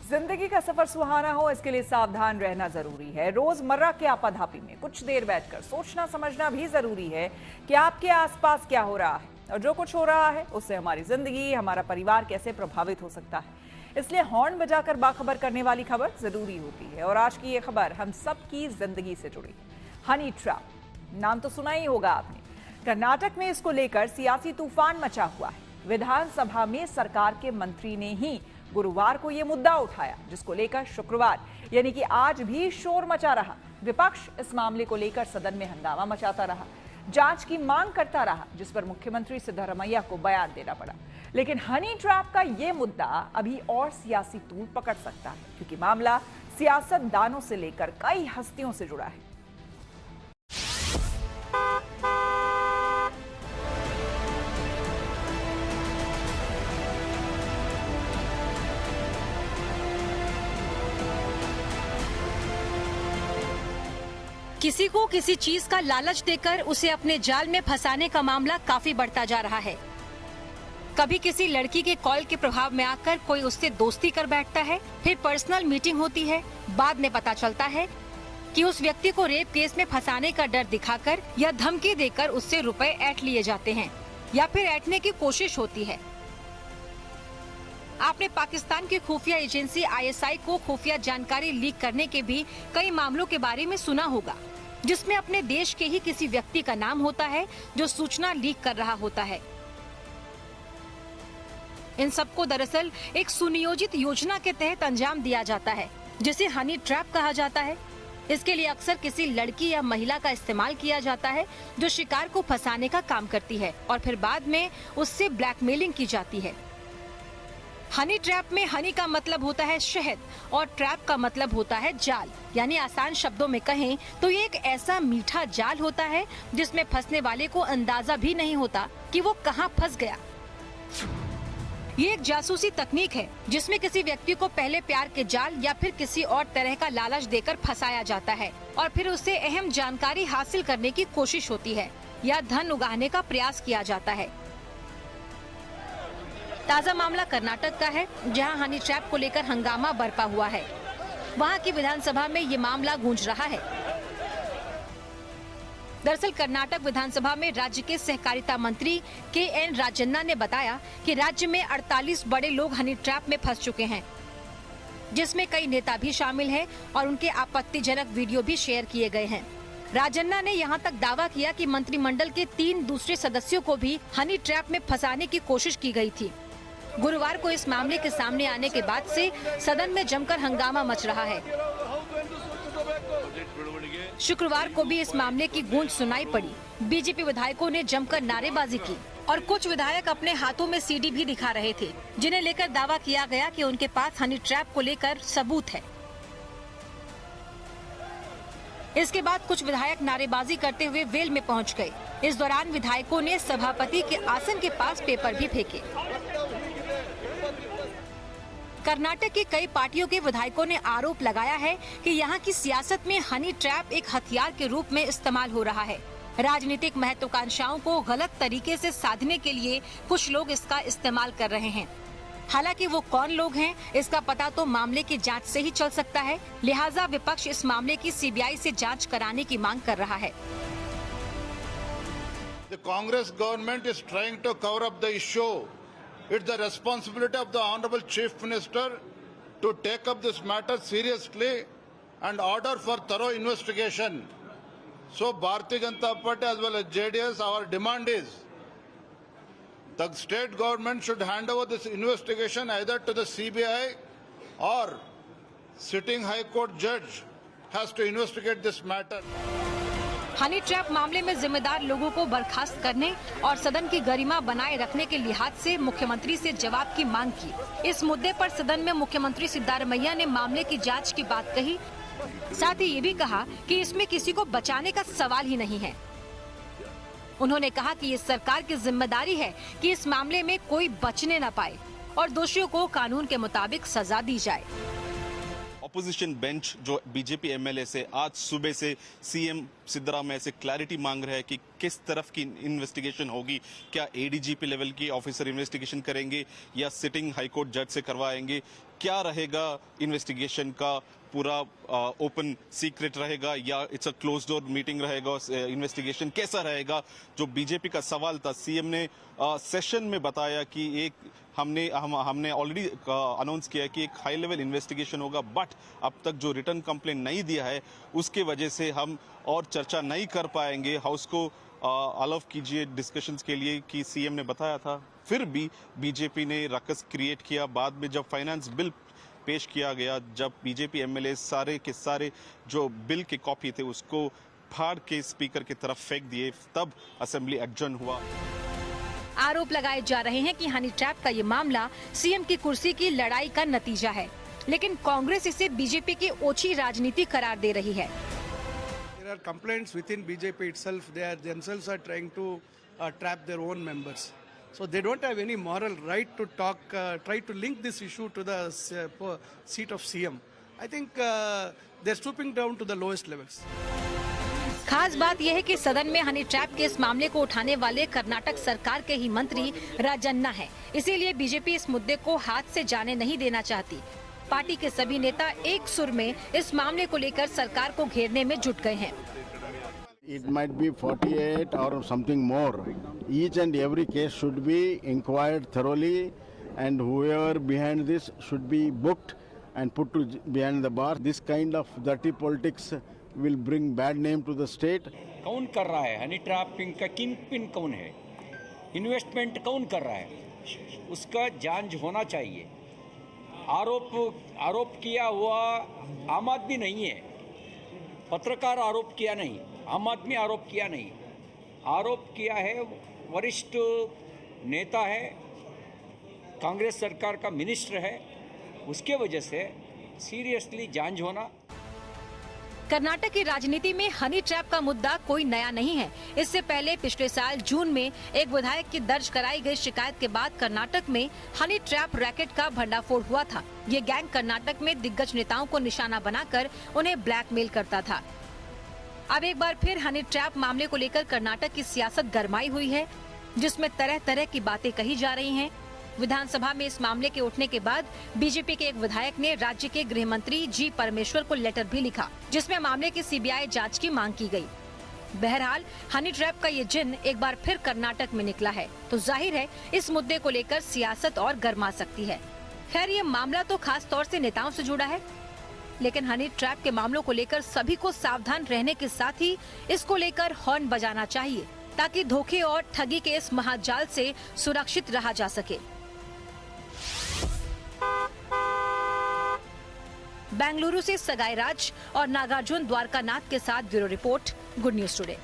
जिंदगी का सफर सुहाना हो, इसके लिए सावधान रहना जरूरी है। रोजमर्रा के आपाधापी में कुछ देर बैठकर सोचना समझना भी जरूरी है कि आपके आसपास क्या हो रहा है, और जो कुछ हो रहा है उससे हमारी जिंदगी, हमारा परिवार कैसे प्रभावित हो सकता है। इसलिए हॉर्न बजाकर बाखबर करने वाली खबर जरूरी होती है। और आज की ये खबर हम सबकी जिंदगी से जुड़ी है। हनी ट्रैप नाम तो सुना ही होगा आपने। कर्नाटक में इसको लेकर सियासी तूफान मचा हुआ है। विधानसभा में सरकार के मंत्री ने ही गुरुवार को यह मुद्दा उठाया, जिसको लेकर शुक्रवार यानी कि आज भी शोर मचा रहा। विपक्ष इस मामले को लेकर सदन में हंगामा मचाता रहा, जांच की मांग करता रहा, जिस पर मुख्यमंत्री सिद्धरामैया को बयान देना पड़ा। लेकिन हनी ट्रैप का यह मुद्दा अभी और सियासी तूल पकड़ सकता है, क्योंकि मामला सियासतदानों से लेकर कई हस्तियों से जुड़ा है। किसी को किसी चीज का लालच देकर उसे अपने जाल में फंसाने का मामला काफी बढ़ता जा रहा है। कभी किसी लड़की के कॉल के प्रभाव में आकर कोई उससे दोस्ती कर बैठता है, फिर पर्सनल मीटिंग होती है। बाद में पता चलता है कि उस व्यक्ति को रेप केस में फंसाने का डर दिखाकर या धमकी देकर उससे रुपए ऐंठ लिए जाते हैं, या फिर ऐंठने की कोशिश होती है। आपने पाकिस्तान की खुफिया एजेंसी ISI को खुफिया जानकारी लीक करने के भी कई मामलों के बारे में सुना होगा, जिसमें अपने देश के ही किसी व्यक्ति का नाम होता है जो सूचना लीक कर रहा होता है। इन सबको दरअसल एक सुनियोजित योजना के तहत अंजाम दिया जाता है, जिसे हनी ट्रैप कहा जाता है। इसके लिए अक्सर किसी लड़की या महिला का इस्तेमाल किया जाता है, जो शिकार को फंसाने का काम करती है और फिर बाद में उससे ब्लैकमेलिंग की जाती है। हनी ट्रैप में हनी का मतलब होता है शहद और ट्रैप का मतलब होता है जाल। यानी आसान शब्दों में कहें तो ये एक ऐसा मीठा जाल होता है जिसमें फंसने वाले को अंदाजा भी नहीं होता कि वो कहां फंस गया। ये एक जासूसी तकनीक है जिसमें किसी व्यक्ति को पहले प्यार के जाल या फिर किसी और तरह का लालच देकर फंसाया जाता है और फिर उससे अहम जानकारी हासिल करने की कोशिश होती है या धन उगाहने का प्रयास किया जाता है। ताजा मामला कर्नाटक का है, जहां हनी ट्रैप को लेकर हंगामा बरपा हुआ है। वहां की विधानसभा में ये मामला गूंज रहा है। दरअसल कर्नाटक विधानसभा में राज्य के सहकारिता मंत्री KN राजन्ना ने बताया कि राज्य में 48 बड़े लोग हनी ट्रैप में फंस चुके हैं, जिसमें कई नेता भी शामिल हैं और उनके आपत्तिजनक वीडियो भी शेयर किए गए हैं। राजन्ना ने यहां तक दावा किया कि मंत्रिमंडल के 3 दूसरे सदस्यों को भी हनी ट्रैप में फंसाने की कोशिश की गई थी। गुरुवार को इस मामले के सामने आने के बाद से सदन में जमकर हंगामा मच रहा है। शुक्रवार को भी इस मामले की गूंज सुनाई पड़ी। बीजेपी विधायकों ने जमकर नारेबाजी की और कुछ विधायक अपने हाथों में CD भी दिखा रहे थे, जिन्हें लेकर दावा किया गया कि उनके पास हनी ट्रैप को लेकर सबूत है। इसके बाद कुछ विधायक नारेबाजी करते हुए वेल में पहुंच गए। इस दौरान विधायकों ने सभापति के आसन के पास पेपर भी फेंके। कर्नाटक की कई पार्टियों के विधायकों ने आरोप लगाया है कि यहाँ की सियासत में हनी ट्रैप एक हथियार के रूप में इस्तेमाल हो रहा है। राजनीतिक महत्वाकांक्षाओं को गलत तरीके से साधने के लिए कुछ लोग इसका इस्तेमाल कर रहे हैं। हालांकि वो कौन लोग हैं, इसका पता तो मामले की जांच से ही चल सकता है। लिहाजा विपक्ष इस मामले की CBI से जांच कराने की मांग कर रहा है। The Congress government is trying to cover up the issue. It's the responsibility of the Honorable Chief Minister to take up this matter seriously and order for thorough investigation. So Bharatiya Janata Party as well as JDS, our demand is the state government should hand over this investigation either to the CBI or sitting High Court judge has to investigate this matter. Honey trap मामले में जिम्मेदार लोगों को बर्खास्त करने और सदन की गरिमा बनाए रखने के लिहाज से मुख्यमंत्री से जवाब की मांग की। इस मुद्दे पर सदन में मुख्यमंत्री सिद्धरामैया ने मामले की जांच की बात कही। साथ ही ये भी कहा कि इसमें किसी को बचाने का सवाल ही नहीं है। उन्होंने कहा कि ये सरकार की जिम्मेदारी है कि इस मामले में कोई बचने न पाए और दोषियों को कानून के मुताबिक सजा दी जाए। ऑपोजिशन बेंच जो बीजेपी MLA से आज सुबह से CM सिद्धरामैया से क्लैरिटी मांग रहा है कि किस तरफ की इन्वेस्टिगेशन होगी। क्या ADGP लेवल की ऑफिसर इन्वेस्टिगेशन करेंगे या सिटिंग हाईकोर्ट जज से करवाएंगे? क्या रहेगा इन्वेस्टिगेशन का पूरा ओपन सीक्रेट रहेगा या it's a close door meeting रहेगा, इन्वेस्टिगेशन कैसा रहेगा? जो बीजेपी का सवाल था, सीएम ने सेशन में बताया कि एक हमने ऑलरेडी अनाउंस किया कि एक हाई लेवल इन्वेस्टिगेशन होगा, बट अब तक जो रिटर्न कंप्लेंट नहीं दिया है उसके वजह से हम और चर्चा नहीं कर पाएंगे। हाउस को अलाउ कीजिए डिस्कशंस के लिए कि सीएम ने बताया था। फिर भी बीजेपी ने रकस क्रिएट किया। बाद में जब फाइनेंस बिल पेश किया गया, जब बीजेपी एमएलए सारे के सारे जो बिल के कॉपी थे उसको फाड़ के स्पीकर की तरफ फेंक दिए, तब असेंबली एडजर्न हुआ। आरोप लगाए जा रहे हैं कि हनी ट्रैप का ये मामला सीएम की कुर्सी की लड़ाई का नतीजा है, लेकिन कांग्रेस इसे बीजेपी की ओछी राजनीति करार दे रही है। There are complaints within BJP itself. They themselves are trying to trap their own members. So they don't have any moral right to try to link this issue to the seat of CM. I think they're stooping down to the lowest levels. खास बात यह है कि सदन में honey trap के इस मामले को उठाने वाले कर्नाटक सरकार के ही मंत्री राजन्ना हैं। इसीलिए बीजेपी इस मुद्दे को हाथ से जाने नहीं देना चाहती। पार्टी के सभी नेता एक सुर में इस मामले को लेकर सरकार को घेरने में जुट गए हैं। It might be 48 or something more. Each and every case should be inquired thoroughly, and whoever behind this should be booked and put behind the bar. This kind of dirty politics will bring bad name to the state. कौन कर रहा है Honey trapping का king pin कौन है, investment कौन कर रहा है, उसका जांच होना चाहिए। आरोप किया हुआ आम आदमी नहीं है, पत्रकार आरोप किया नहीं, आम आदमी आरोप किया नहीं, आरोप किया है वरिष्ठ नेता है, कांग्रेस सरकार का मिनिस्टर है। उसके वजह से सीरियसली जांच होना। कर्नाटक की राजनीति में हनी ट्रैप का मुद्दा कोई नया नहीं है। इससे पहले पिछले साल जून में एक विधायक की दर्ज कराई गई शिकायत के बाद कर्नाटक में हनी ट्रैप रैकेट का भंडाफोड़ हुआ था। ये गैंग कर्नाटक में दिग्गज नेताओं को निशाना बनाकर उन्हें ब्लैकमेल करता था। अब एक बार फिर हनी ट्रैप मामले को लेकर कर्नाटक की सियासत गरमाई हुई है, जिसमें तरह तरह की बातें कही जा रही हैं। विधानसभा में इस मामले के उठने के बाद बीजेपी के एक विधायक ने राज्य के गृह मंत्री जी परमेश्वर को लेटर भी लिखा, जिसमें मामले की सीबीआई जांच की मांग की गई। बहरहाल हनी ट्रैप का ये जिन एक बार फिर कर्नाटक में निकला है, तो जाहिर है इस मुद्दे को लेकर सियासत और गरमा सकती है। खैर, ये मामला तो खास तौर से नेताओं से जुड़ा है, लेकिन हनी ट्रैप के मामलों को लेकर सभी को सावधान रहने के साथ ही इसको लेकर हॉर्न बजाना चाहिए, ताकि धोखे और ठगी के इस महाजाल से सुरक्षित रहा जा सके। बेंगलुरु से सगाई राज और नागार्जुन द्वारकानाथ के साथ bureau report, good news today.